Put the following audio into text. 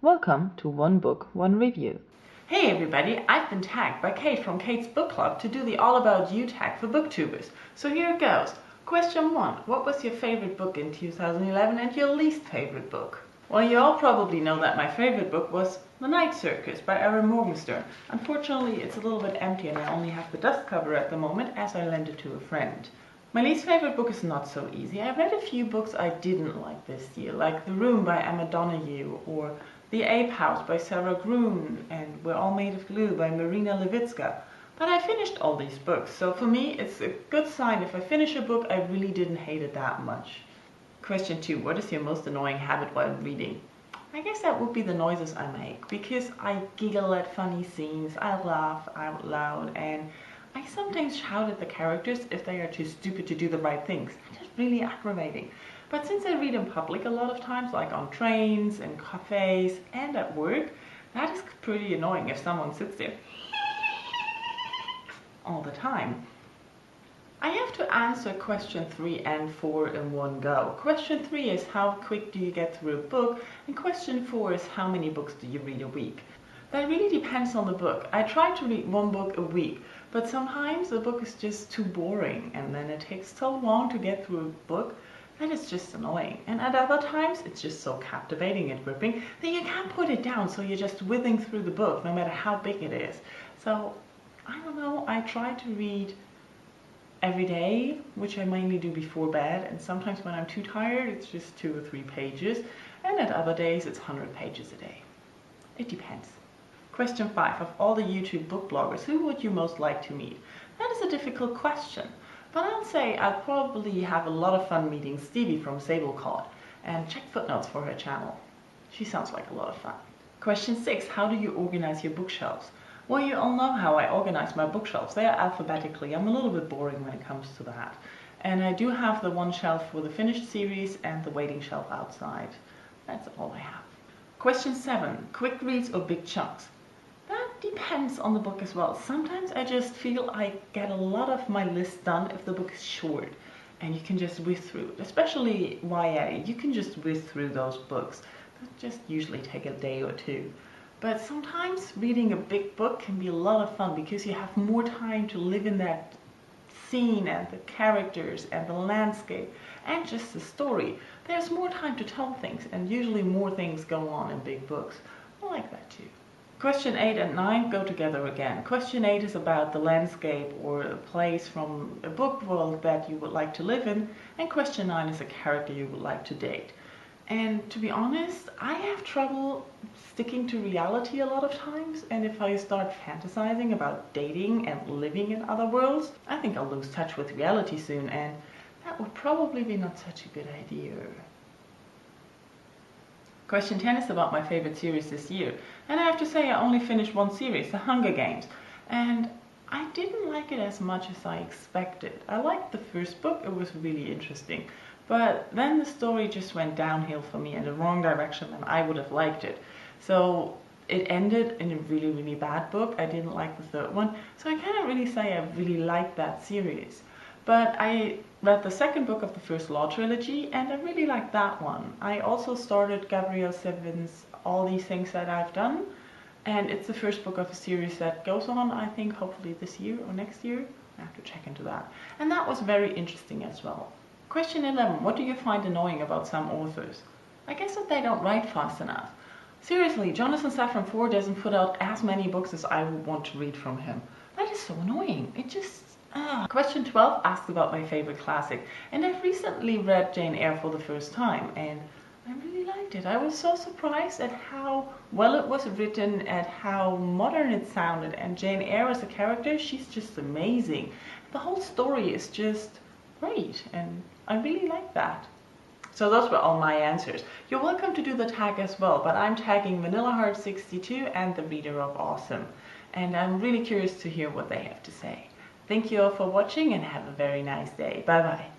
Welcome to One Book, One Review. Hey everybody, I've been tagged by Kate from Kate's Book Club to do the All About You tag for booktubers. So here it goes. Question 1. What was your favorite book in 2011 and your least favorite book? Well, you all probably know that my favorite book was The Night Circus by Erin Morgenstern. Unfortunately, it's a little bit empty and I only have the dust cover at the moment as I lent it to a friend. My least favorite book is not so easy. I read a few books I didn't like this year, like The Room by Emma Donoghue or The Ape House by Sarah Gruen and We're All Made of Glue by Marina Levitska. But I finished all these books, so for me it's a good sign if I finish a book I really didn't hate it that much. Question 2. What is your most annoying habit while reading? I guess that would be the noises I make, because I giggle at funny scenes, I laugh out loud, and I sometimes shout at the characters if they are too stupid to do the right things. It's just really aggravating. But since I read in public a lot of times, like on trains and cafes and at work, that is pretty annoying if someone sits there all the time. I have to answer question 3 and 4 in one go. Question 3 is how quick do you get through a book, and question 4 is how many books do you read a week. That really depends on the book. I try to read one book a week, but sometimes the book is just too boring and then it takes so long to get through a book that it's just annoying. And at other times it's just so captivating and gripping that you can't put it down, so you're just whizzing through the book no matter how big it is. So I don't know, I try to read every day, which I mainly do before bed, and sometimes when I'm too tired it's just 2 or 3 pages, and at other days it's 100 pages a day. It depends. Question 5. Of all the YouTube book bloggers, who would you most like to meet? That is a difficult question, but I'll say I'd probably have a lot of fun meeting Stevie from Sablecod, and check footnotes for her channel. She sounds like a lot of fun. Question 6. How do you organize your bookshelves? Well, you all know how I organize my bookshelves. They are alphabetically. I'm a little bit boring when it comes to that. And I do have the one shelf for the finished series and the waiting shelf outside. That's all I have. Question 7. Quick reads or big chunks? That depends on the book as well. Sometimes I just feel I get a lot of my list done if the book is short and you can just whiz through it. Especially YA, you can just whiz through those books. They just usually take a day or 2. But sometimes reading a big book can be a lot of fun because you have more time to live in that scene and the characters and the landscape and just the story. There's more time to tell things, and usually more things go on in big books. I like that too. Question 8 and 9 go together again. Question 8 is about the landscape or a place from a book world that you would like to live in, and question 9 is a character you would like to date. And to be honest, I have trouble sticking to reality a lot of times, and if I start fantasizing about dating and living in other worlds, I think I'll lose touch with reality soon, and that would probably be not such a good idea. Question 10 is about my favorite series this year, and I have to say I only finished one series, The Hunger Games, and I didn't like it as much as I expected. I liked the first book, it was really interesting, but then the story just went downhill for me in the wrong direction than I would have liked it. So it ended in a really, really bad book. I didn't like the third one, so I can't really say I really liked that series. But I read the second book of the First Law trilogy and I really liked that one. I also started Gavriel VII's All These Things That I've Done, and it's the first book of a series that goes on, I think, hopefully this year or next year. I have to check into that. And that was very interesting as well. Question 11. What do you find annoying about some authors? I guess that they don't write fast enough. Seriously, Jonathan Safran Foer doesn't put out as many books as I would want to read from him. That is so annoying. It just... Question 12 asks about my favorite classic, and I've recently read Jane Eyre for the first time, and I really liked it. I was so surprised at how well it was written, at how modern it sounded, and Jane Eyre as a character, she's just amazing. The whole story is just great, and I really like that. So those were all my answers. You're welcome to do the tag as well, but I'm tagging VanillaHeart62 and the Reader of Awesome, and I'm really curious to hear what they have to say. Thank you all for watching and have a very nice day. Bye bye.